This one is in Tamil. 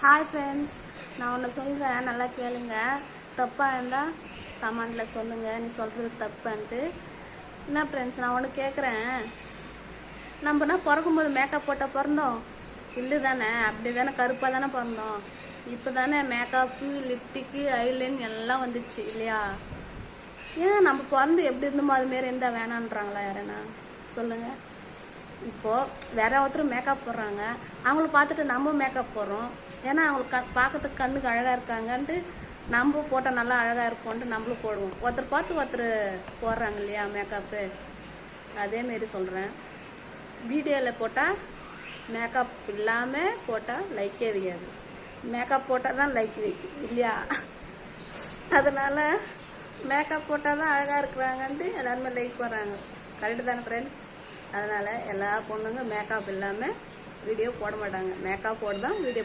ஹாய் ஃப்ரெண்ட்ஸ், நான் ஒன்று சொல்கிறேன், நல்லா கேளுங்க. தப்பாக இருந்தால் கமெண்டில் சொல்லுங்கள், நீ சொல்கிறது தப்புன்ட்டு. என்ன ஃப்ரெண்ட்ஸ், நான் ஒன்று கேட்குறேன். நம்மனா பிறக்கும்போது மேக்கப் போட்டால் பிறந்தோம் இல்லை தானே? அப்படி தானே, கருப்பாக தானே பிறந்தோம். இப்போ தானே மேக்கப்பு, லிப்டிக்கு, ஐலைன் எல்லாம் வந்துடுச்சு இல்லையா? ஏன் நம்ம பிறந்து எப்படி இருந்தோமோ அதுமாரி இருந்தால் வேணான்றாங்களா யாருன்னா சொல்லுங்கள். இப்போது வேற ஒருத்தர் மேக்கப் போடுறாங்க, அவங்கள பார்த்துட்டு நம்ம மேக்கப் போடுறோம். ஏன்னா அவங்களுக்கு பார்க்கறதுக்கு கண்ணுக்கு அழகாக இருக்காங்கன்ட்டு நம்ம போட்டால் நல்லா அழகாக இருக்கும்ன்ட்டு நம்மளும் போடுவோம். ஒருத்தர் பார்த்து ஒருத்தர் போடுறாங்க இல்லையா மேக்கப்பு? அதேமாரி சொல்கிறேன், வீடியோவில் போட்டால் மேக்கப் இல்லாமல் போட்டால் லைக்கே வைக்காது, மேக்கப் போட்டால் தான் லைக் வைக்கும் இல்லையா? அதனால் மேக்கப் போட்டால் தான் அழகாக இருக்கிறாங்கன்ட்டு எல்லாருமே லைக் போடுறாங்க. கரெக்டு தானே ஃப்ரெண்ட்ஸ்? அதனால் எல்லா பொண்ணுங்க மேக்கப் இல்லாமல் வீடியோ போட மாட்டாங்க, மேக்கப் போட்டு தான் வீடியோ